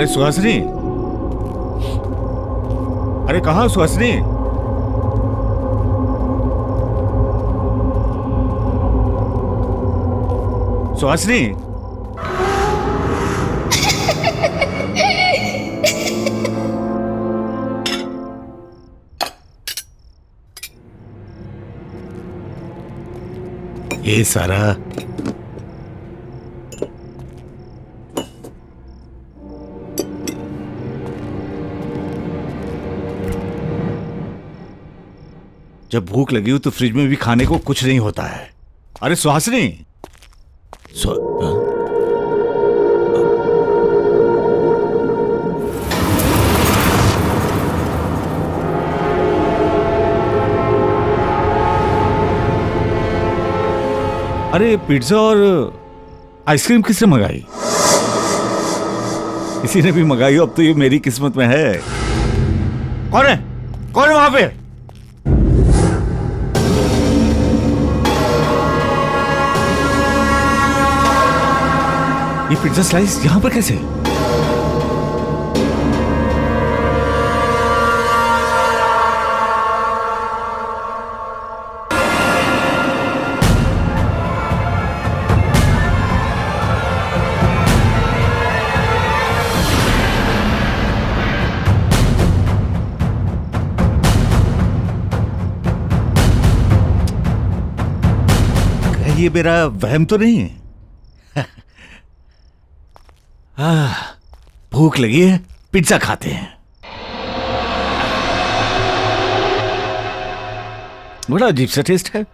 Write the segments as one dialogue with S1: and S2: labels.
S1: अरे सुहासिनी, अरे कहाँ सुहासिनी? सुहासिनी, ये सारा जब भूख लगी हो तो फ्रिज में भी खाने को कुछ नहीं होता है। अरे सुहासिनी, अरे पिज्जा और आइसक्रीम किसने मंगाई? किसी ने भी मंगाई हो, अब तो ये मेरी किस्मत में है। कौन है? कौन है वहां पे? ये पिज्जा स्लाइस यहां पर कैसे? ये मेरा वहम तो नहीं है? भूख लगी है, पिज्जा खाते हैं। बड़ा अजीब सा टेस्ट है,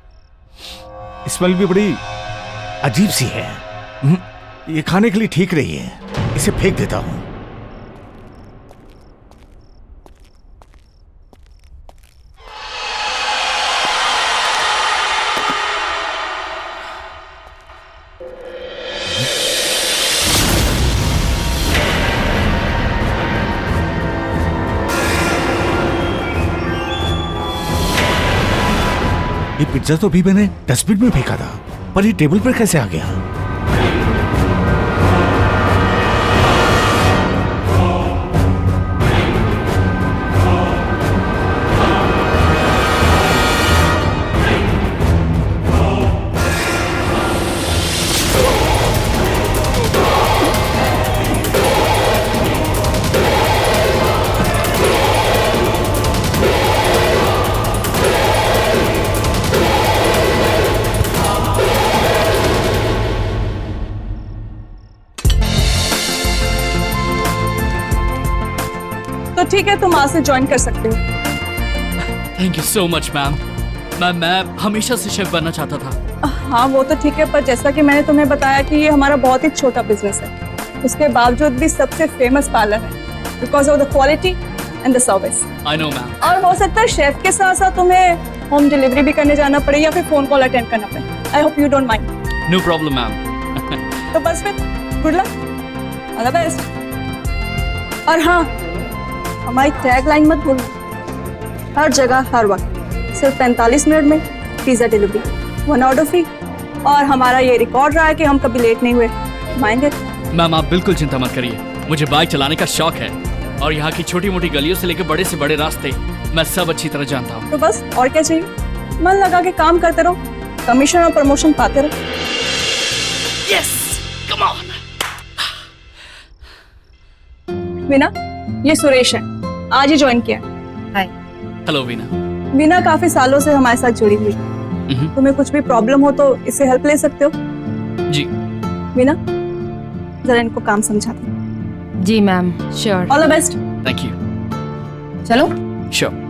S1: स्मेल भी बड़ी अजीब सी है। ये खाने के लिए ठीक नहीं है, इसे फेंक देता हूं। ये पिज्जा तो अभी मैंने डस्टबिन में फेंका था, पर ये टेबल पर कैसे आ गया?
S2: ठीक है, तुम आज से ज्वाइन कर सकते हो।
S3: Thank you so much ma'am. मैं हमेशा से शेफ बनना चाहता था।
S2: हाँ वो तो ठीक है, पर जैसा कि मैंने तुम्हें बताया कि ये हमारा बहुत ही छोटा बिजनेस है, उसके बावजूद भी सबसे फेमस पार्लर है because of the quality and the service.
S3: I know ma'am.
S2: और हो सकता है शेफ के साथ साथ तुम्हें होम डिलीवरी भी करने जाना पड़े या फिर फोन कॉल अटेंड करना पड़े। I hope you don't mind.
S3: No problem ma'am.
S2: तो बस फिर good luck, all the best. और हाँ, हमारी टैग लाइन मत भूलना, हर जगह हर वक्त सिर्फ 45 मिनट में पिज्जा डिलीवरी, 1 ऑर्डर फ्री। और हमारा ये रिकॉर्ड रहा है कि हम कभी लेट नहीं हुए। Mind it.
S3: मैम आप बिल्कुल चिंता मत करिए, मुझे बाइक चलाने का शौक है और यहाँ की छोटी मोटी गलियों से लेकर बड़े से बड़े रास्ते मैं सब अच्छी तरह जानता हूँ।
S2: तो बस और क्या चाहिए, मन लगा के काम करते रहो, कमीशन और प्रमोशन पाते रहो।
S3: Yes, come on.
S2: वीना, ये सुरेश है, आज ही ज्वाइन किया।
S4: हाय।
S3: हेलो वीना।
S2: वीना काफी सालों से हमारे साथ जुड़ी हुई है, तुम्हें कुछ भी प्रॉब्लम हो तो इससे हेल्प ले सकते हो।
S3: जी।
S2: वीना, जरा इनको काम समझा दो।
S4: जी ma'am, sure.
S2: All the best.
S3: Thank you.
S4: चलो।
S3: श्योर।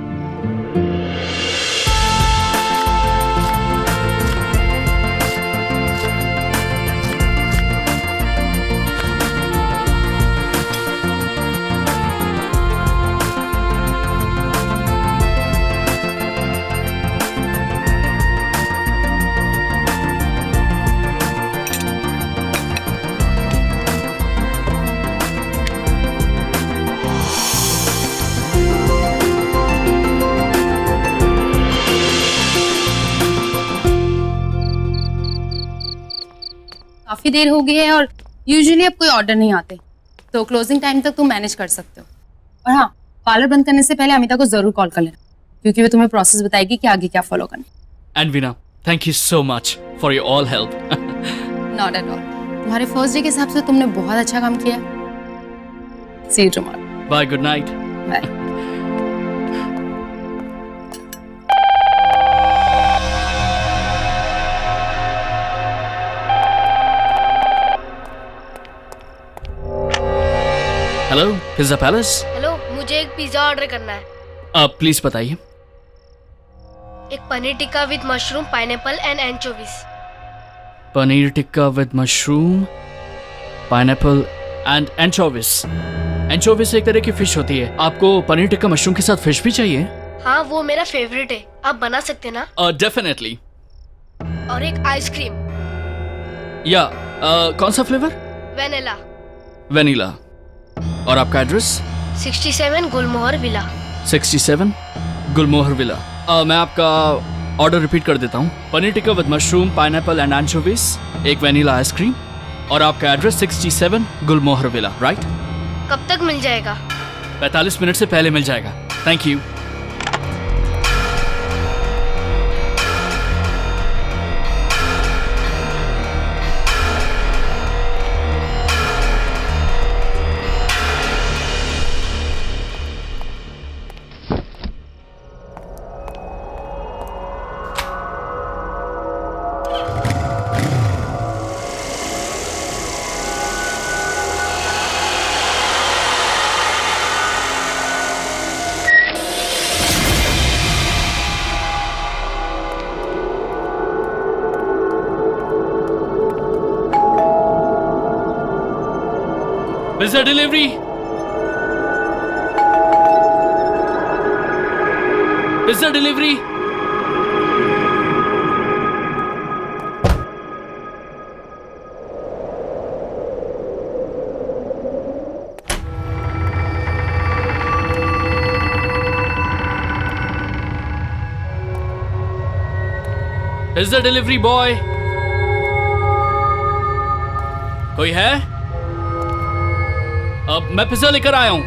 S4: काफी देर हो गई है और यूजुअली अब कोई ऑर्डर नहीं आते, तो क्लोजिंग टाइम तक तुम मैनेज कर सकते हो। और हाँ, पार्लर बंद करने से पहले अमिता को जरूर कॉल कर लेना, क्योंकि वो तुम्हें प्रोसेस बताएगी कि आगे क्या फॉलो करना।
S3: And Veena, thank you so much for your all help.
S4: Not at all. तुम्हारे फर्स्ट डे के हिसाब से तुमने बहुत अच्छा काम किया। See you tomorrow.
S3: Bye, good night.
S4: Bye.
S3: Hello, pizza palace.
S5: Hello, मुझे एक पिज्जा ऑर्डर करना है।
S3: आप प्लीज बताइए।
S5: एक paneer tikka with mushroom, pineapple and anchovies.
S3: Paneer tikka with mushroom, pineapple and anchovies. Anchovies एक तरह की फिश होती है। आपको पनीर टिक्का मशरूम के साथ फिश भी चाहिए?
S5: हाँ, वो मेरा फेवरेट है। आप बना सकते ना?
S3: डेफिनेटली।
S5: और एक आइसक्रीम।
S3: या कौन सा फ्लेवर?
S5: वेनिला।
S3: वेनिला। और आपका address?
S5: 67 Gulmohar villa.
S3: 67 Gulmohar villa. मैं आपका ऑर्डर रिपीट कर देता हूँ। Paneer tikka with mushroom, pineapple and anchovies, एक वेनिला आइसक्रीम, और आपका एड्रेस 67 गुलमोहर विला, राइट?
S5: कब तक मिल जाएगा?
S3: 45 मिनट से पहले मिल जाएगा। Thank you. Pizza delivery. Pizza delivery. Pizza delivery boy. कोई है? अब मैं पिज्जा लेकर आया हूं।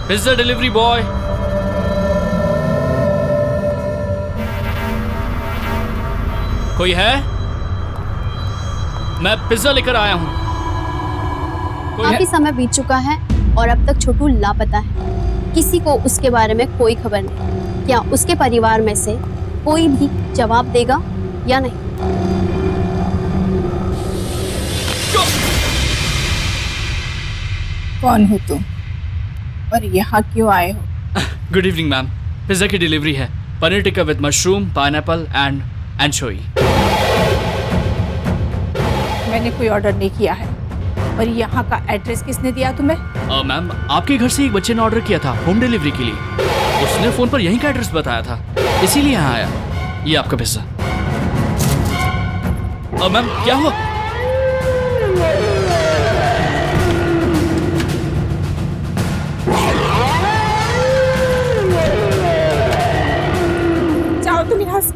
S3: Pizza delivery boy. कोई है? मैं पिज्जा लेकर आया हूँ।
S6: काफी समय बीत चुका है और अब तक छोटू लापता है। किसी को उसके बारे में कोई खबर नहीं। क्या उसके परिवार में से कोई भी जवाब देगा या नहीं?
S7: कौन हो तुम और यहाँ क्यों आए हो?
S3: गुड इवनिंग मैम, पिज्जा की डिलीवरी है। Paneer tikka with mushroom, pineapple and anchovy.
S7: मैंने कोई ऑर्डर नहीं किया है। और यहाँ का एड्रेस किसने दिया तुम्हें?
S3: मैम, आपके घर से एक बच्चे ने ऑर्डर किया था होम डिलीवरी के लिए। उसने फोन पर यहीं का एड्रेस बताया था, इसीलिए यहाँ आया। ये आपका पिज्जा। मैम, क्या हुआ?
S7: जाओ तुम यहाँ से,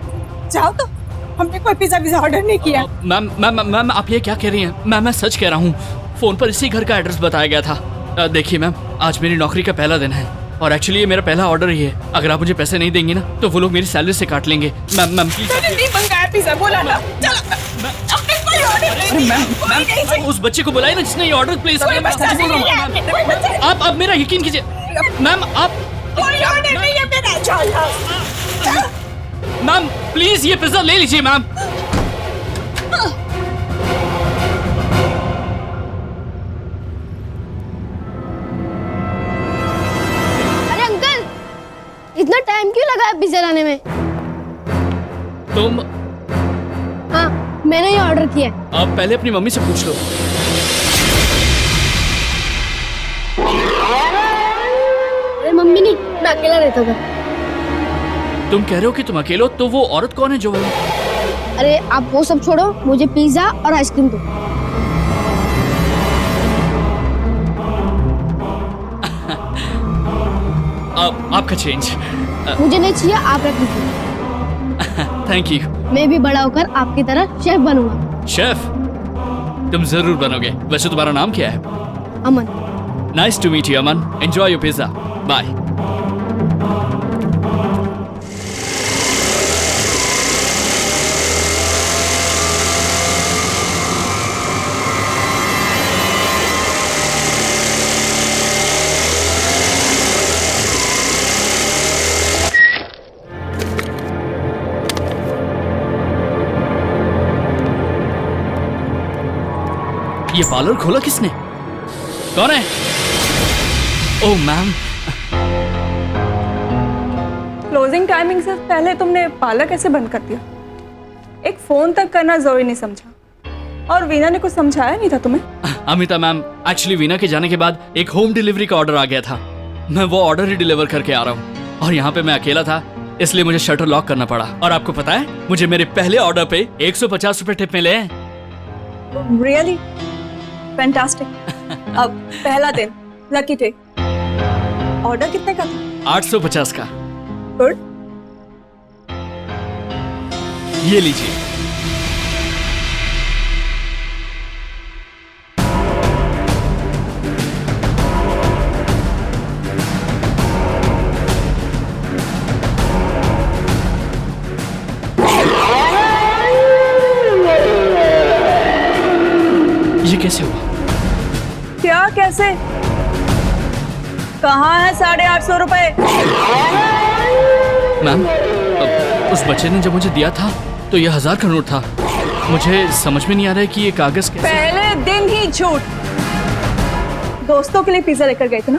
S7: जाओ। तो हमने कोई पिज्जा ऑर्डर नहीं किया।
S3: मैम मैम मैम, आप ये क्या कह रही हैं? मैम, मैं सच कह रहा हूँ। फोन पर इसी घर का एड्रेस बताया गया था। देखिए मैम, आज मेरी नौकरी का पहला दिन है और एक्चुअली ये मेरा पहला ऑर्डर ही है। अगर आप मुझे पैसे नहीं देंगी ना तो वो लोग मेरी सैलरी से काट लेंगे। Ma'am ma'am please.
S7: नहीं मंगाया पिज्जा, बोला ना। चलो, हमने कोई ऑर्डर नहीं किया।
S3: मैम, उस बच्चे को बुलाइए ना जिसने ये ऑर्डर प्लेस किया। आप मेरा यकीन कीजिए मैम। आप
S7: कोई ऑर्डर नहीं है मेरा। चलो
S3: मैम, प्लीज ये पिज्जा ले लीजिए मैम।
S6: अरे अंकल, इतना टाइम क्यों लगा है पिज्जा लाने में?
S3: तुम?
S6: हाँ, मैंने ये ऑर्डर किया है।
S3: आप पहले अपनी मम्मी से पूछ लो।
S6: अरे मम्मी नहीं, मैं अकेला रहता था।
S3: तुम कह रहे हो कि तुम अकेले हो, तो वो औरत कौन है जो है?
S6: अरे आप वो सब छोड़ो, मुझे पिज्जा और आइसक्रीम दो।
S3: आपका चेंज।
S6: मुझे नहीं चाहिए, आप रख लीजिए।
S3: Thank you.
S6: मैं भी बड़ा होकर आपकी तरह शेफ बनूंगा।
S3: शेफ? तुम जरूर बनोगे। वैसे तुम्हारा नाम क्या है?
S6: Aman.
S3: Nice to meet you Aman. Enjoy your pizza. Bye. ये पार्लर खोला किसने? कौन है? ओह मैम।
S2: क्लोजिंग टाइमिंग से पहले तुमने पार्लर कैसे बंद कर दिया? एक फोन तक करना जरूरी नहीं समझा? और वीना ने कुछ समझाया नहीं था तुम्हें?
S3: अमिता मैम, एक्चुअली वीना के जाने के बाद एक होम डिलीवरी का ऑर्डर आ गया था। मैं वो ऑर्डर ही डिलीवर करके आ रहा हूँ और यहाँ पे मैं अकेला था, इसलिए मुझे शटर लॉक करना पड़ा। और आपको पता है, मुझे मेरे पहले ऑर्डर पे 150 रुपए टिप मिले हैं।
S2: Really fantastic. अब पहला दिन, लकी डे। ऑर्डर कितने का था?
S3: 850 का।
S2: गुड।
S3: ये लीजिए। ये कैसे हुआ?
S2: क्या कैसे? कहाँ है 850 रुपए?
S3: मैम, उस बच्चे ने जब मुझे दिया था तो ये 1000 का नोट था। मुझे समझ में नहीं आ रहा है कि ये कागज कैसे।
S2: पहले दिन ही झूठ। दोस्तों के लिए पिज्जा लेकर गए थे ना,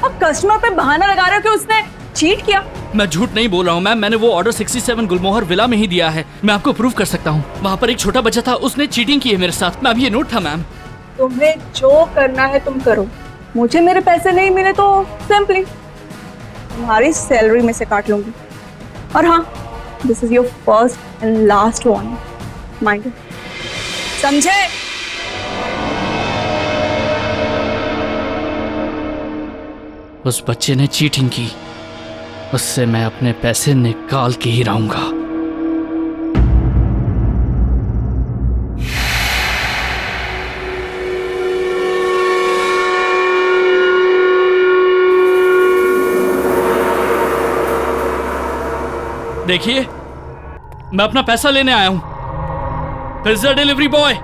S2: अब कस्टमर पे बहाना लगा रहे हो कि उसने चीट किया।
S3: मैं झूठ नहीं बोल रहा हूँ मैम, मैंने वो ऑर्डर 67 गुलमोहर विला में ही दिया है। मैं आपको प्रूव कर सकता हूँ। वहाँ पर एक छोटा बच्चा था, उसने चीटिंग की है मेरे साथ। मैम, ये नोट था मैम।
S2: तुम्हें जो करना है तुम करो, मुझे मेरे पैसे नहीं मिले तो सिंपली तुम्हारी सैलरी में से काट लूंगी। और हाँ, this is your first and last warning, mind. समझे?
S3: उस बच्चे ने चीटिंग की, उससे मैं अपने पैसे निकाल के ही रहूंगा। देखिए, मैं अपना पैसा लेने आया हूं। पिज्जा डिलीवरी बॉय,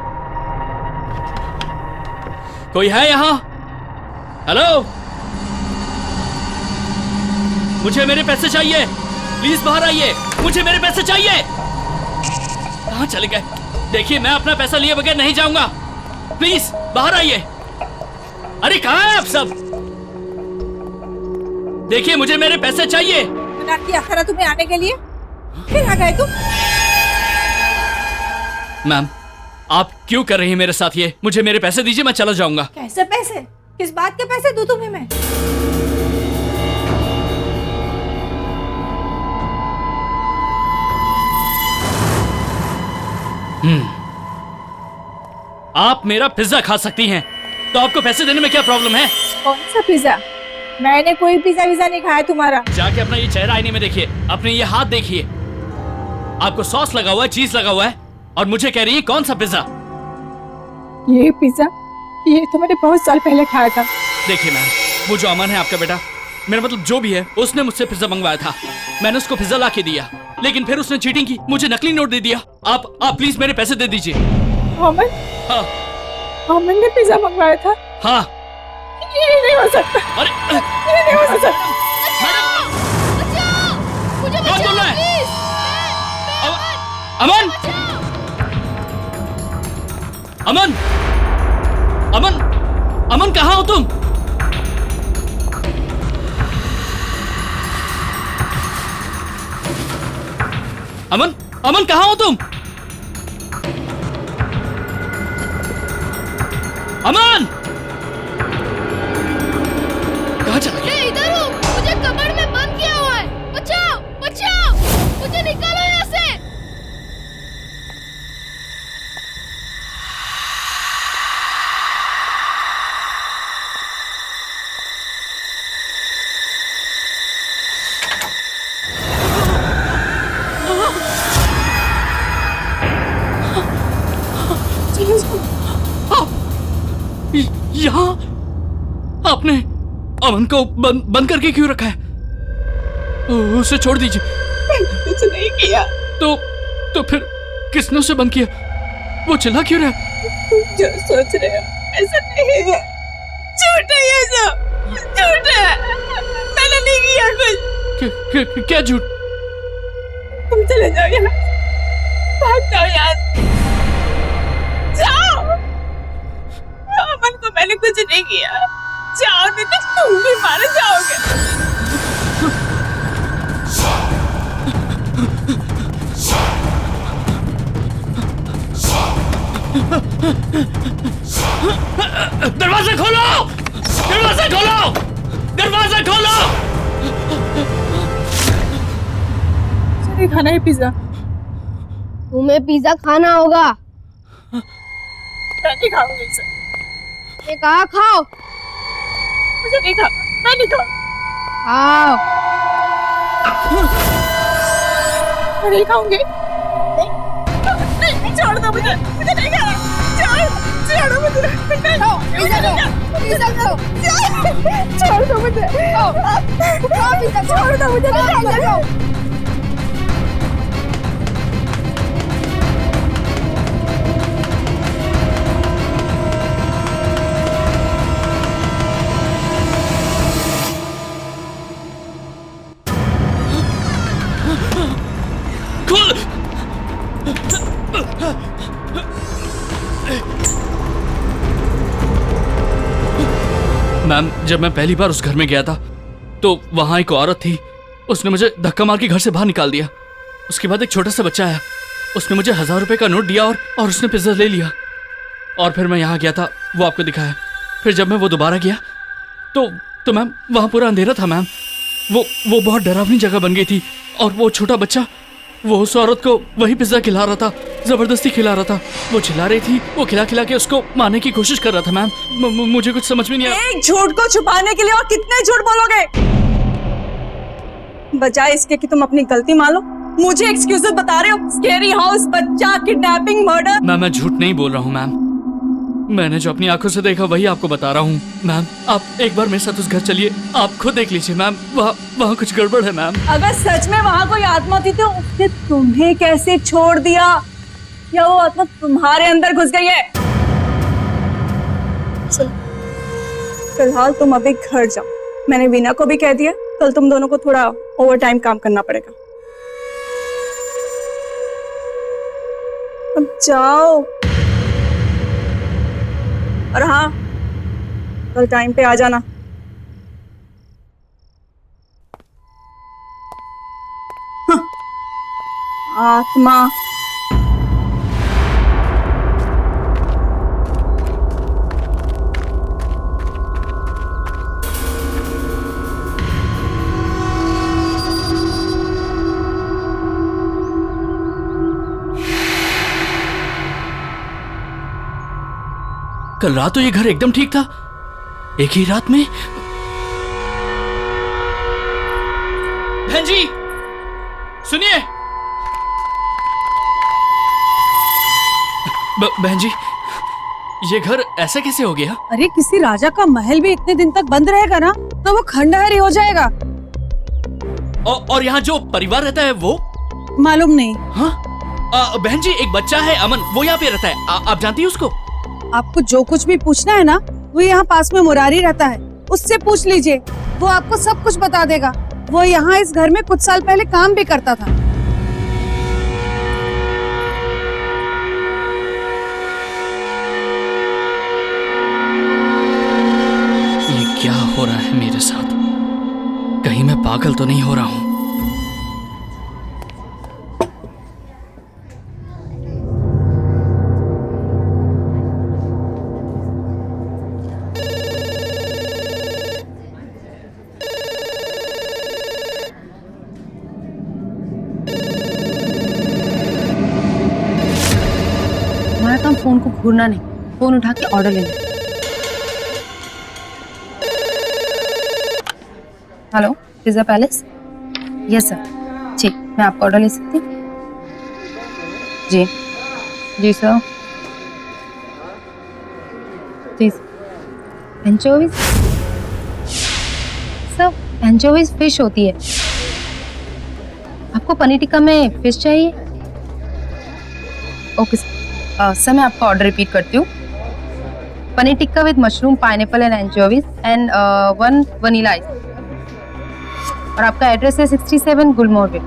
S3: कोई है यहां? हेलो, मुझे मेरे पैसे चाहिए। प्लीज बाहर आइए, मुझे मेरे पैसे चाहिए। कहां चले गए? देखिए, मैं अपना पैसा लिए बगैर नहीं जाऊंगा। प्लीज बाहर आइए। अरे कहां है आप सब? देखिए, मुझे मेरे पैसे चाहिए।
S7: मना किया खरा तुम्हें आने के लिए, फिर आ गए तुम।
S3: मैम, आप क्यों कर रही हैं मेरे साथ ये? मुझे मेरे पैसे दीजिए, मैं चला जाऊंगा।
S7: कैसे पैसे? किस बात के पैसे दूं तुम्हें मैं?
S3: आप मेरा पिज्जा खा सकती हैं, तो आपको पैसे देने में क्या प्रॉब्लम है?
S7: कौन सा पिज्जा? मैंने कोई पिज्जा विज़ा नहीं खाया तुम्हारा।
S3: जाके अपना ये चेहरा आईने में देखिए, अपने ये हाथ देखिए। आपको सॉस लगा हुआ है, चीज लगा हुआ है, और मुझे कह रही है कौन सा पिज्जा?
S7: ये पिज्जा, ये तो मैंने बहुत साल पहले खाया था।
S3: देखिए मैम, वो जो अमन है आपका बेटा, मेरा मतलब जो भी है, उसने मुझसे पिज्जा मंगवाया था। मैंने उसको पिज्जा ला के दिया, लेकिन फिर उसने चीटिंग की, मुझे नकली नोट दे दिया। आप प्लीज मेरे पैसे दे दीजिए।
S7: अमन?
S3: हाँ।
S7: अमन ने पिज्जा मंगवाया था?
S3: हाँ।
S7: ये नहीं हो सकता।
S3: अरे
S7: ये नहीं हो सकता।
S3: मैडम, कौन बोल रहा है? अमन, अमन, अमन, अमन, कहाँ हो तुम? अमन, अमन, कहाँ हो तुम? अमन, कहाँ चला गया?
S5: मैं इधर हूँ, मुझे कमर में बंद किया हुआ है। बचाओ, बचाओ।
S3: यहाँ आपने अमन को बंद करके क्यों रखा है? उसे छोड़ दीजिए।
S2: कुछ नहीं किया।
S3: तो फिर किसने उसे बंद किया? वो चिल्ला क्यों रहा?
S2: जो सोच रहे हो ऐसा नहीं है, झूठ है ये सब, झूठ है। मैंने नहीं किया कुछ।
S3: क्या झूठ?
S2: तुम चले जाओ यहाँ, भाग जाओ यहाँ से। जाओ। अमन को मैंने कुछ नहीं किया। जाओ, नहीं तो तुम भी मारे जाओगे।
S3: दरवाजा खोलो! दरवाजा खोलो! दरवाजा खोलो!
S2: मुझे खाना है पिज्जा।
S6: तुम्हें पिज्जा खाना होगा।
S2: मैं नहीं खाऊंगी इसे।
S6: ये कहा खाओ।
S2: मुझे नहीं खाना, मैं नहीं खाऊंगी।
S6: खाओ।
S2: मैं नहीं खाऊंगी। नहीं, छोड़ दो मुझे नहीं खाना। छोड़ो मुझे। नहीं खाओ, पिज्जा खाओ। छोड़ दो मुझे। खाओ पिज्जा, छोड़ दो मुझे। नहीं खाओ।
S3: मैम, जब मैं पहली बार उस घर में गया था तो वहां एक औरत थी। उसने मुझे धक्का मार के घर से बाहर निकाल दिया। उसके बाद एक छोटा सा बच्चा आया, उसने मुझे 1000 रुपए का नोट दिया और उसने पिज्जा ले लिया। और फिर मैं यहाँ गया था, वो आपको दिखाया। फिर जब मैं वो दोबारा गया तो मैम वहाँ पूरा अंधेरा था मैम। वो बहुत डरावनी जगह बन गई थी। और वो छोटा बच्चा वो उस औरत को वही पिज्जा खिला रहा था, जबरदस्ती खिला रहा था। वो चिल्ला रही थी, वो खिला के उसको मारने की कोशिश कर रहा था मैम। मुझे कुछ समझ में नहीं आया।
S2: एक झूठ को छुपाने के लिए और कितने झूठ बोलोगे? बजाय इसके कि तुम अपनी गलती मान लो, मुझे एक्सक्यूजेस बता रहे हो। स्केरी हाउस, बच्चा, किडनैपिंग, मर्डर।
S3: मैम, मैं झूठ नहीं बोल रहा हूँ मैम। मैंने जो अपनी आंखों से देखा वही आपको बता रहा हूँ मैम। आप एक बार मेरे साथ उस घर चलिए, आप खुद देख लीजिए मैम। वहाँ कुछ गड़बड़ है मैम।
S2: अगर सच में वहाँ कोई आत्मा थी तो उसने तुम्हें कैसे छोड़ दिया? या वो आत्मा तुम्हारे अंदर घुस गई है? फिलहाल तुम अभी घर जाओ। मैंने वीना को भी कह दिया, कल तुम दोनों को थोड़ा ओवर टाइम काम करना पड़ेगा। अब जाओ। और हाँ, कल टाइम पे आ जाना। आत्मा।
S3: कल रात तो ये घर एकदम ठीक था, एक ही रात में। बहन जी सुनिए। बहन जी, ये घर ऐसा कैसे हो गया?
S8: अरे किसी राजा का महल भी इतने दिन तक बंद रहेगा ना तो वो खंडहर ही हो जाएगा।
S3: और यहाँ जो परिवार रहता है वो?
S8: मालूम नहीं।
S3: हाँ बहन जी, एक बच्चा है अमन, वो यहाँ पे रहता है। आप जानती है उसको?
S8: आपको जो कुछ भी पूछना है ना, वो यहाँ पास में मुरारी रहता है, उससे पूछ लीजिए। वो आपको सब कुछ बता देगा। वो यहाँ इस घर में कुछ साल पहले काम भी करता था।
S3: ये क्या हो रहा है मेरे साथ? कहीं मैं पागल तो नहीं हो रहा हूँ?
S4: फोन को घूरना नहीं, फोन उठा के ऑर्डर लेना। Hello, pizza palace? Yes sir. जी, मैं आपका ऑर्डर ले सकती हूँ? जी जी सर। जी सर। एंचोवीज? सब एंचोवीज फिश होती है, आपको पनीर टिक्का में फिश चाहिए? ओके सर, मैं आपका ऑर्डर रिपीट करती हूँ। Paneer tikka with mushroom, pineapple and anchovies and 1 vanilla ice. और आपका एड्रेस है 67 गुलमोहर वे।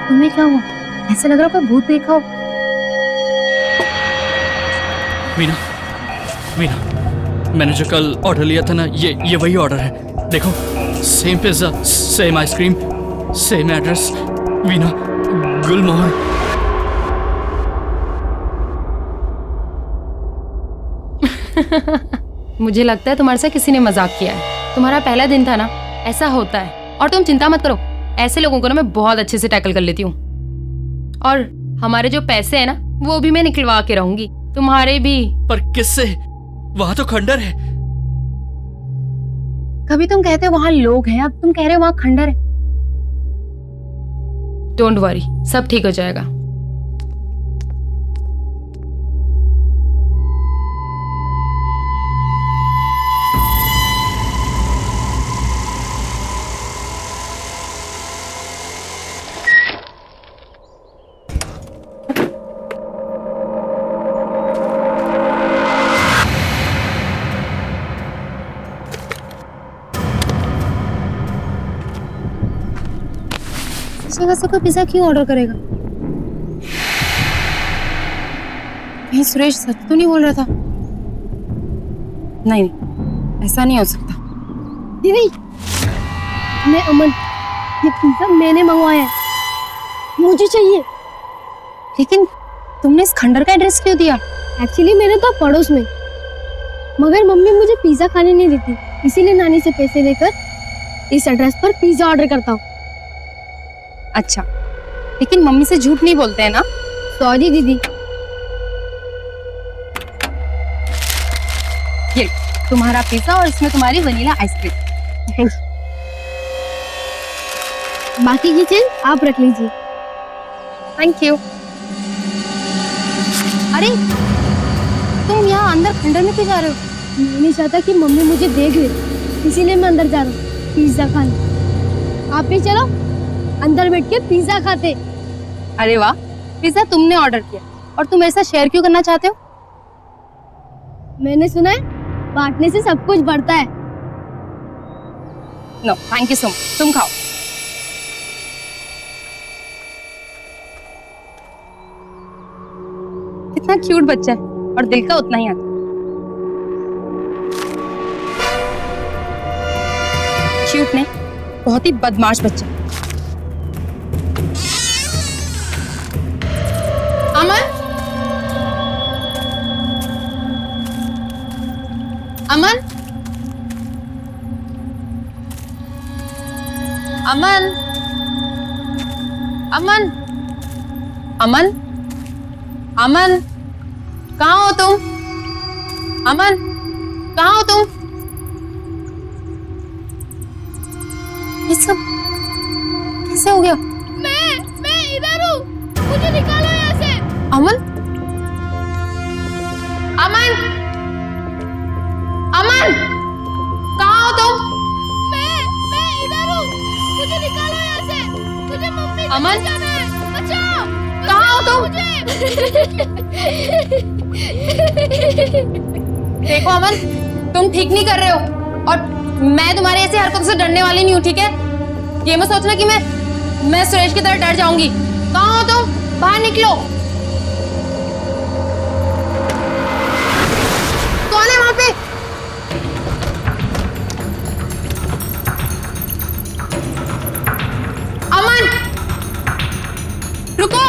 S4: तुम्हें क्या हुआ? ऐसा लग रहा है कोई भूत देखा हो।
S3: मीना, मीना, मैंने जो कल ऑर्डर लिया था ना, ये वही ऑर्डर है। देखो, same pizza, same ice cream, same address, Meena, Gulmohar.
S4: मुझे लगता है तुम्हारे साथ किसी ने मजाक किया है। तुम्हारा पहला दिन था ना, ऐसा होता है। और तुम चिंता मत करो, ऐसे लोगों को ना मैं बहुत अच्छे से टैकल कर लेती हूँ। और हमारे जो पैसे हैं ना, वो भी मैं निकलवा के रहूंगी, तुम्हारे भी।
S3: पर किससे? वहां तो खंडर है।
S4: कभी तुम कहते हो वहां लोग हैं, अब तुम कह रहे हो वहां खंडर है। डोंट वरी, सब ठीक हो जाएगा। जगह से कोई पिज्जा क्यों ऑर्डर करेगा? कहीं सुरेश सच तो नहीं बोल रहा था? नहीं, ऐसा नहीं हो सकता।
S6: दीदी, मैं अमन, ये पिज्जा मैंने मंगवाया है, मुझे चाहिए।
S4: लेकिन तुमने इस खंडर का एड्रेस क्यों दिया?
S6: एक्चुअली मेरे तो पड़ोस में, मगर मम्मी मुझे पिज्जा खाने नहीं देती, इसीलिए नानी से पैसे लेकर इस एड्रेस पर पिज्जा ऑर्डर करता हूँ।
S4: अच्छा, लेकिन मम्मी से झूठ नहीं बोलते हैं ना?
S6: सॉरी दीदी।
S4: ये तुम्हारा पिज्जा और इसमें तुम्हारी वनीला आइसक्रीम।
S6: बाकी की चीज आप रख लीजिए।
S4: Thank you. अरे तुम यहाँ अंदर खंडर में क्यों जा रहे हो?
S6: मैं नहीं चाहता कि मम्मी मुझे देख ले, इसीलिए मैं अंदर जा रहा हूँ पिज्जा खाने। आप भी चलो, अंदर बैठ के पिज्जा खाते।
S4: अरे वाह, पिज्जा तुमने ऑर्डर किया और तुम ऐसा शेयर क्यों करना चाहते हो?
S6: मैंने सुना है बांटने से सब कुछ बढ़ता है।
S4: No thank you so much, तुम खाओ। कितना क्यूट बच्चा है और दिल का उतना ही आता। क्यूट ने बहुत ही बदमाश बच्चा। अमन, अमन, अमन, अमन, अमन, अमन, कहाँ हो तुम? अमन, कहाँ हो तुम? ये सब कैसे हो गया?
S5: मैं इधर हूँ, मुझे निकालो यहाँ से।
S4: अमन, अमन, अमन, कहाँ हो तुम?
S5: मैं इधर हूँ, मुझे निकालो यहाँ से। मुझे मम्मी से
S4: अमन,
S5: बचाना है, बचाओ।
S4: कहाँ हो तुम? देखो अमन, तुम ठीक नहीं कर रहे हो और मैं तुम्हारी ऐसी हरकतों से डरने वाली नहीं हूँ, ठीक है? ये मत सोचना कि मैं सुरेश की तरह डर जाऊंगी। कहाँ हो तुम? बाहर निकलो। कौन है वहां पे? अमन, रुको।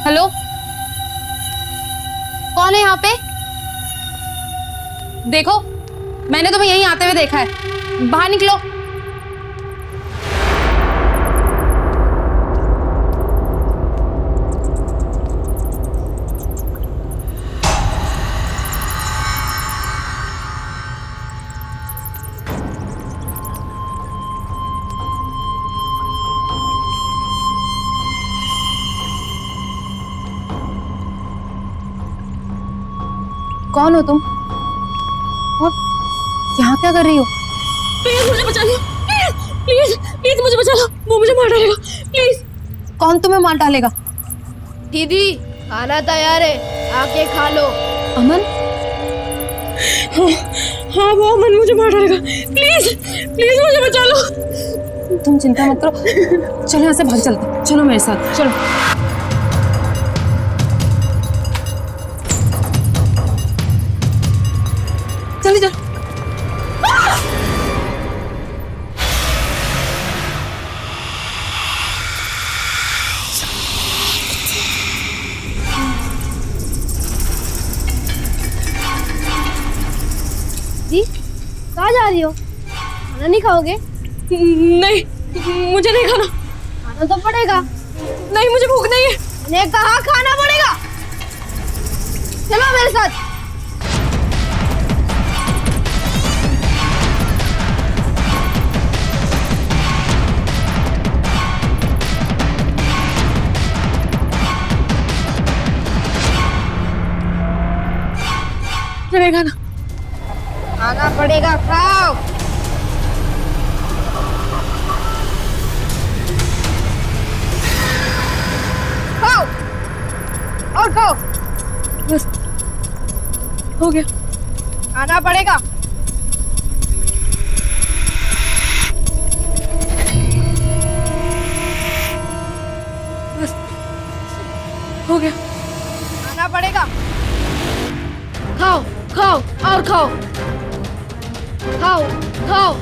S4: हेलो, कौन है यहाँ पे? देखो, मैंने तुम्हें यहीं आते हुए देखा है। बाहर निकलो। कौन हो तुम? और यहाँ क्या कर रही हो?
S2: प्लीज मुझे बचा लो, प्लीज प्लीज मुझे बचा लो, वो मुझे मार डालेगा, प्लीज।
S4: कौन तुम्हें मार डालेगा?
S5: दीदी खाना तैयार है, आके खा लो।
S4: अमन?
S2: हाँ वो अमन मुझे मार डालेगा, प्लीज प्लीज मुझे बचा लो।
S4: तुम चिंता मत करो, चलो यहाँ से भाग चलते, चलो मेरे साथ चलो।
S2: जल्दी चल।
S6: जी कहाँ जा रही हो? खाना नहीं खाओगे?
S2: नहीं मुझे नहीं खाना।
S6: खाना तो पड़ेगा।
S2: नहीं मुझे भूख नहीं है।
S6: मैंने कहा खाना पड़ेगा। चलो मेरे साथ।
S2: मुझे नहीं खाना।
S6: खाना पड़ेगा, खाओ। खाओ और खाओ।
S2: बस हो गया।
S6: खाना पड़ेगा।
S2: बस हो गया।
S6: खाना पड़ेगा।
S5: खाओ खाओ और खाओ, खाओ खाओ।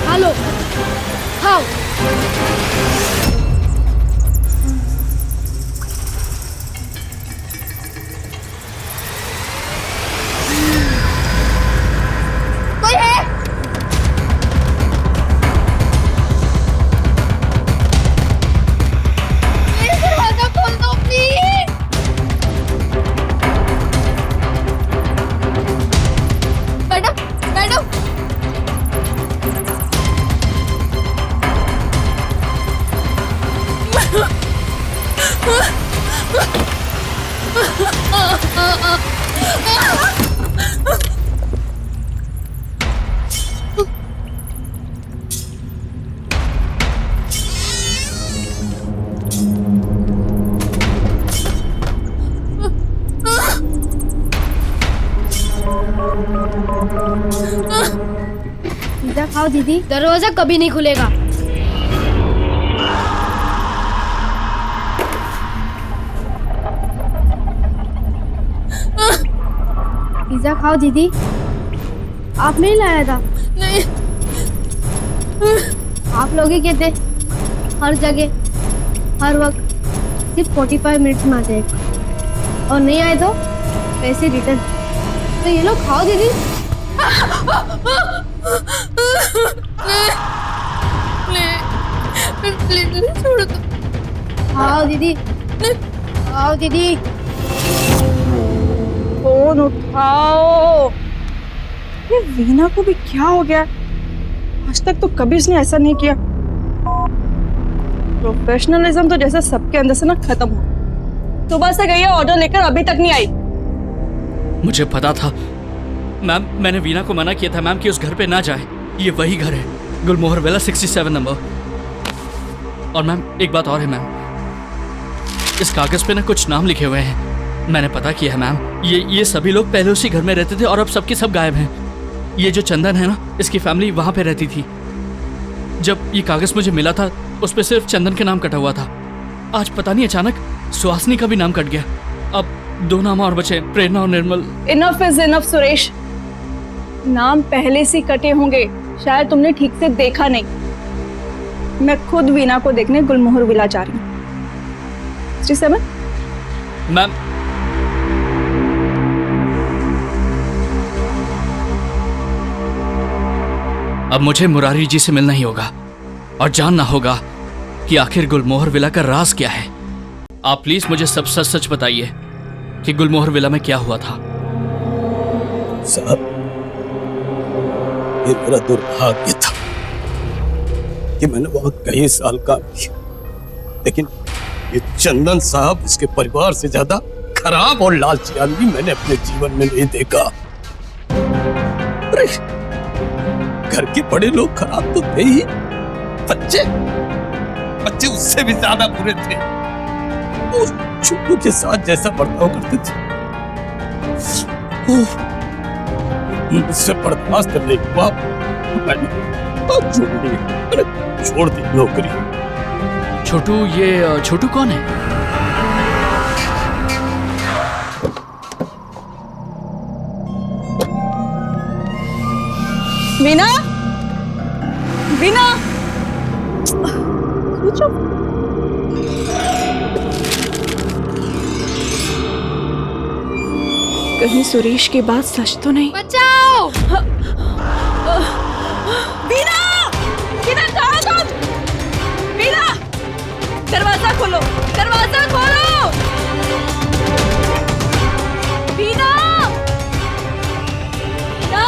S5: खा लो, खाओ।
S6: कोई है? प्लीज दरवाजा खोल दो प्लीज। बैठो बैठो। पिज्जा खाओ दीदी।
S5: दरवाजा कभी नहीं खुलेगा।
S6: पिज्जा खाओ दीदी। आप नहीं लाया था?
S2: नहीं।
S6: आप लोग ही कहते हर जगह हर वक्त सिर्फ 45 मिनट्स में आ जाएगा, और नहीं आए तो पैसे रिटर्न। तो ये लोग खाओ दीदी।
S2: प्लीज छोड़ दो।
S6: खाओ दीदी, खाओ दीदी।
S2: फोन उठाओ। ये वीना को भी क्या हो गया? आज तक तो कभी उसने ऐसा नहीं किया। प्रोफेशनलिज्म तो जैसे सबके अंदर से ना खत्म हो। सुबह से गई है ऑर्डर लेकर, अभी तक नहीं आई।
S3: मुझे पता था मैम, मैंने वीना को मना किया था मैम कि उस घर पे ना जाए। ये वही घर है, गुलमोहर विला 67 नंबर। और मैम एक बात और है मैम, इस कागज पे ना कुछ नाम लिखे हुए हैं। मैंने पता किया है मैम, ये सभी लोग पहले उसी घर में रहते थे और अब सबके सब गायब हैं। ये जो चंदन है ना, इसकी फैमिली वहाँ पे रहती थी। जब ये कागज मुझे मिला था उस पर सिर्फ चंदन के नाम कटा हुआ था। आज पता नहीं अचानक सुहासनी का भी नाम कट गया। अब 2 नाम और बचे, प्रेरणा और Nirmal.
S2: Enough is enough Suresh. नाम पहले से कटे होंगे, शायद तुमने ठीक से देखा नहीं। मैं खुद वीना को देखने गुलमोहर विला जा रही हूँ। 67
S3: मैम अब मुझे मुरारी जी से मिलना ही होगा और जानना होगा कि आखिर गुलमोहर विला का राज क्या है। आप प्लीज मुझे सब सच सच बताइए कि गुलमोहर विला में क्या हुआ था।
S1: साहब,
S9: ये मेरा दुर्भाग्य था कि मैंने वहां कई साल काम किया, लेकिन ये चंदन साहब, उसके परिवार से ज्यादा खराब और लालची आदमी मैंने अपने जीवन में नहीं देखा। अरे घर के बड़े लोग खराब तो थे ही, बच्चे उससे भी ज्यादा बुरे थे। वो छोटू के साथ जैसा बर्ताव करते थे मुझसे बर्दाश्त करने के बाद मैंने छोड़ दी नौकरी।
S3: छोटू, ये छोटू कौन है?
S2: Veena, Veena, switch off. कहीं सुरेश की बात सच तो नहीं?
S4: बचाओ!
S2: वीना, वीना कहाँ तुम? वीना, दरवाजा खोलो, दरवाजा खोलो। वीना, वीना,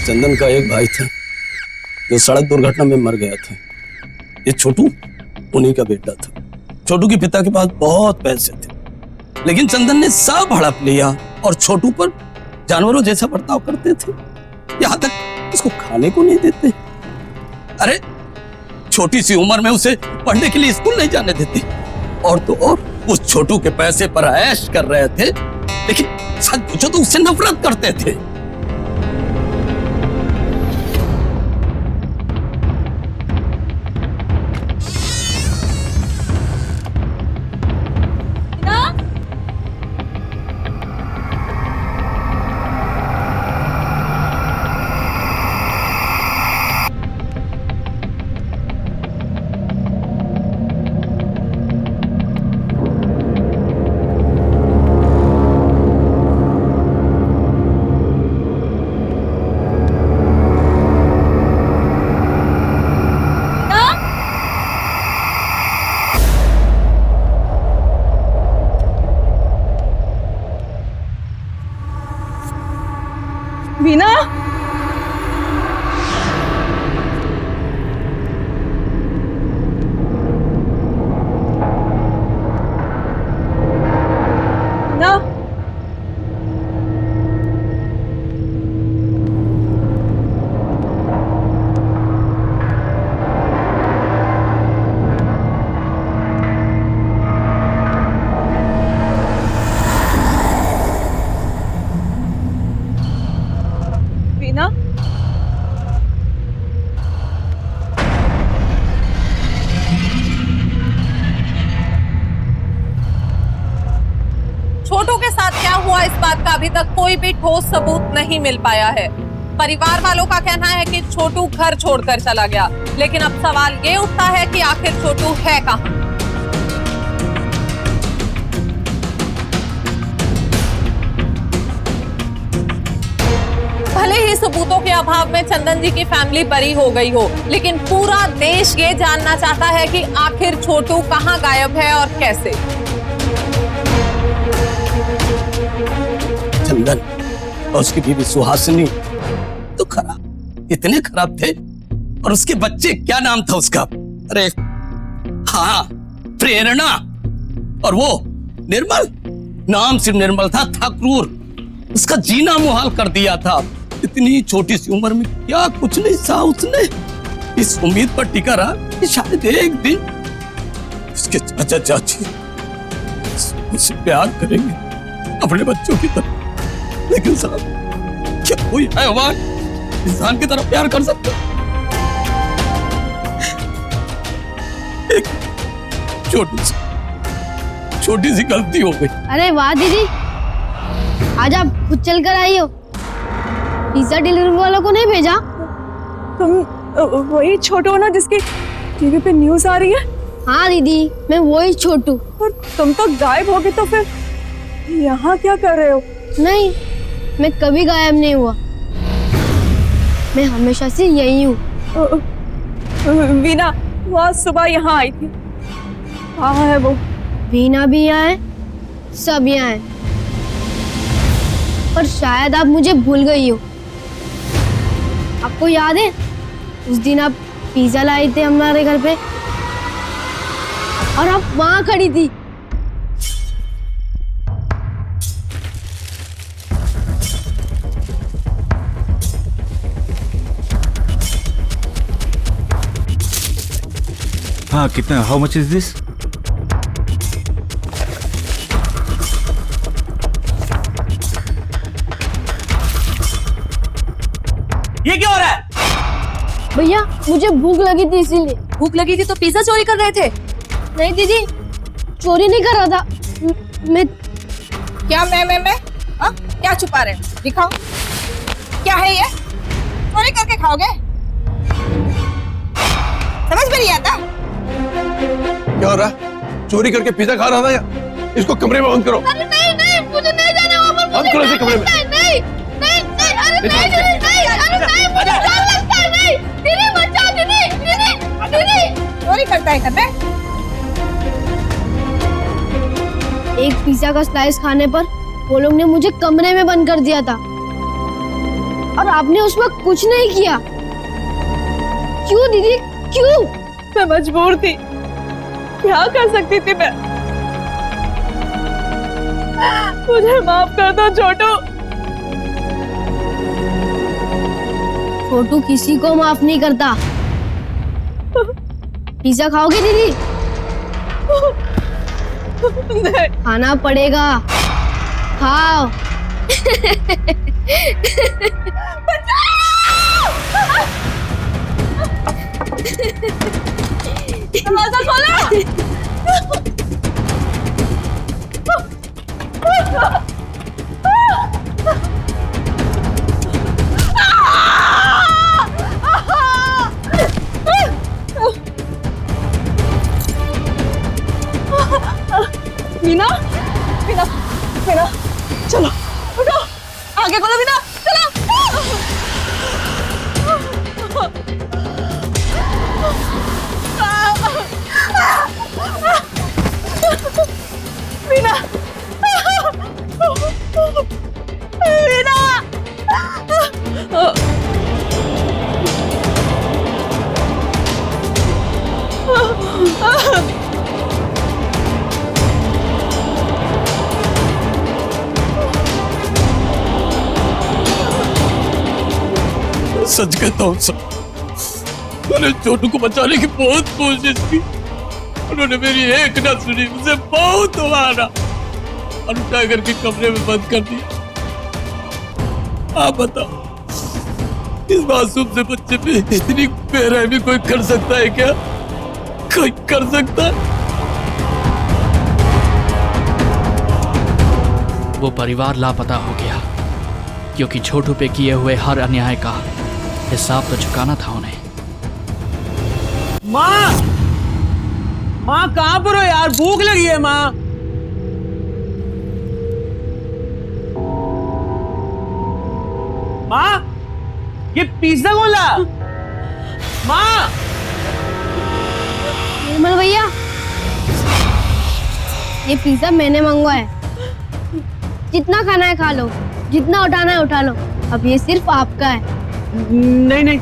S9: चंदन का एक भाई था जो सड़क दुर्घटना में मर गया था। ये छोटू उन्हीं का बेटा था। छोटू के पिता के पास बहुत पैसे थे, लेकिन चंदन ने सब हड़प लिया और छोटू पर जानवरों जैसा बर्ताव करते थे, यहाँ तक उसको खाने को नहीं देते। अरे छोटी सी उम्र में उसे पढ़ने के लिए स्कूल नहीं जाने देते, और तो और उस छोटू के पैसे पर ऐश कर रहे थे, लेकिन सच पूछो तो उससे नफरत करते थे।
S2: वीना, ना, वीना,
S10: छोटू के साथ क्या हुआ इस बात का अभी तक कोई भी ठोस सबूत नहीं मिल पाया है। परिवार वालों का कहना है कि छोटू घर छोड़कर चला गया, लेकिन अब सवाल ये उठता है कि आखिर छोटू है कहाँ? भले ही सबूतों के अभाव में चंदन जी की फैमिली बरी हो गई हो, लेकिन पूरा देश ये जानना चाहता है कि आखिर छोटू कहाँ गायब है और कैसे।
S9: चंदन और उसकी बीवी सुहासिनी तो खराब, इतने खराब थे। और उसके बच्चे, क्या नाम था उसका? अरे हाँ, प्रेरणा। और वो निर्मल, नाम सिर्फ निर्मल था, क्रूर। उसका जीना मुहाल कर दिया था। इतनी छोटी सी उम्र में क्या कुछ नहीं सहा उसने। इस उम्मीद पर टिका रहा कि शायद एक दिन उसके चाचा चाची उससे प्यार करेंगे अपने बच्चों की तरह। लेकिन साहब, क्या कोई हैवान इंसान की तरह प्यार कर सकता? एक छोटी सी गलती हो गई।
S6: अरे वाह दीदी, आज आप खुद चल कर आई हो, पिज्जा डिलीवरी वालों को नहीं भेजा?
S2: तुम वही छोटू हो ना जिसकी टीवी पे न्यूज आ रही है?
S6: हाँ दीदी, मैं वही छोटू।
S2: और तुम तो गायब हो गए, तो फिर यहाँ क्या कर रहे हो?
S6: नहीं, मैं कभी गायब नहीं हुआ, मैं हमेशा से यही हूँ।
S2: वीना, वो आज सुबह यहाँ आई थी। कहाँ है वो?
S6: बीना भी यहाँ है, सब यहाँ है। पर शायद आप मुझे भूल गई हो। आपको याद है उस दिन आप पिज्जा लाए थे हमारे घर पे और आप वहां खड़ी थी।
S1: हाँ, कितना? How much is this?
S9: ये क्या हो रहा है?
S6: भैया मुझे भूख लगी थी इसीलिए।
S2: भूख लगी थी तो पिज्जा चोरी कर रहे थे?
S6: नहीं दीदी, चोरी नहीं कर रहा था मैं।
S7: क्या मैं हाँ? क्या छुपा रहे हो? दिखाओ क्या है ये? चोरी करके खाओगे? समझ में नहीं आता?
S11: क्या हो रहा है? चोरी करके पिज्जा खा रहा था या? इसको कमरे में बंद करो।
S6: अरे नहीं, मुझे नहीं जाना वहाँ पर।
S11: बंद करो इसे कमरे में।
S6: नहीं, अरे नहीं, मुझे डर लगता है। नहीं, दीदी बचाओ, दीदी।
S7: चोरी करता है घर में?
S6: एक पिज्जा का स्लाइस खाने पर वो लोग ने मुझे कमरे में बंद कर दिया था और आपने उस वक्त कुछ नहीं किया। क्यों दीदी, क्यों?
S7: मैं मजबूर थी, क्या कर सकती थी मैं? मुझे माफ कर दो छोटू।
S6: छोटू किसी को माफ नहीं करता। पिज्जा खाओगे दीदी?
S7: नहीं।
S6: खाना पड़ेगा, खाओ।
S7: दरवाजा खोलो। मीना, मीना, मीना, चलो उठो, आगे खोलो मीना, चलो। मीना, मीना,
S9: सच कहता हूँ सर, मैंने छोटू को बचाने की बहुत कोशिश की। उन्होंने मेरी एक ना सुनी, मुझे बहुत मारा और टाइगर के कमरे में बंद कर दिया। आप बताओ, इस मासूम से बच्चे पे इतनी बेरहमी कोई कर सकता है क्या? कोई कर सकता है?
S3: वो परिवार लापता हो गया क्योंकि छोटू पे किए हुए हर अन्याय का हिसाब तो चुकाना था उन्हें।
S12: माँ, माँ कहाँ पर हो यार? भूख लगी है माँ। माँ, ये पिज्जा कौन ला? माँ,
S6: निर्मल भैया, ये पिज्जा मैंने मंगवाया है। जितना खाना है खा लो, जितना उठाना है उठा लो। अब ये सिर्फ आपका है।
S12: नहीं नहीं,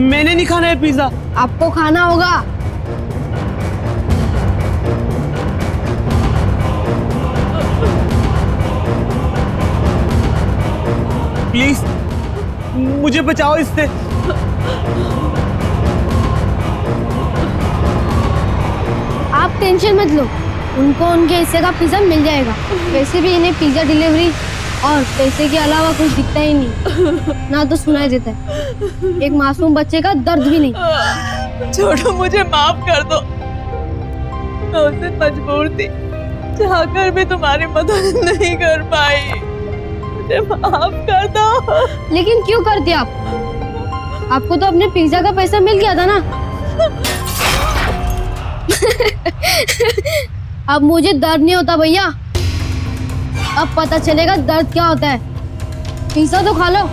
S12: मैंने नहीं खाना है पिज्जा।
S6: आपको खाना होगा।
S12: प्लीज मुझे बचाओ इससे।
S6: आप टेंशन मत लो, उनको उनके हिस्से का पिज्जा मिल जाएगा। वैसे भी इन्हें पिज्जा डिलीवरी और पैसे के अलावा कुछ दिखता ही नहीं, ना तो सुनाई देता है। एक मासूम बच्चे का दर्द भी नहीं।
S7: छोटू मुझे माफ कर दो, मैं उस दिन मजबूर थी, चाहकर भी तुम्हारी मदद नहीं कर पाई। मुझे माफ कर दो।
S6: लेकिन क्यों करते आप? आपको तो अपने पिज्जा का पैसा मिल गया था ना। अब मुझे दर्द नहीं होता भैया, अब पता चलेगा दर्द क्या होता है। पिज्जा तो खा लो।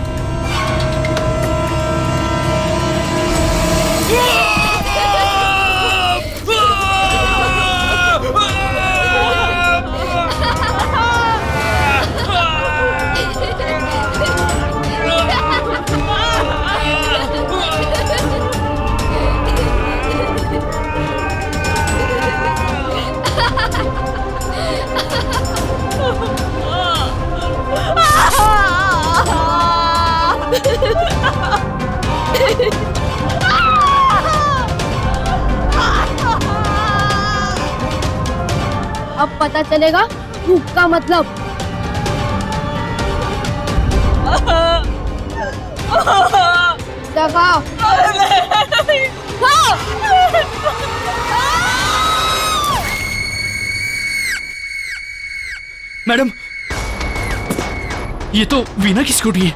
S6: पता चलेगा भूख का मतलब। दबा।
S3: मैडम, ये तो वीना की स्कूटी है।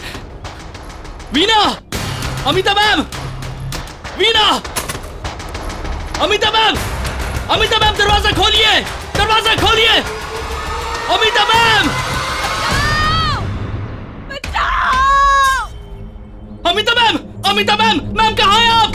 S3: Veena! Amita ma'am! Veena! Amita ma'am! Amita ma'am, दरवाजा खोलिए! दरवाजा खोलिए! Amita ma'am! Amita ma'am! Amita ma'am! Ma'am कहाँ हैं आप?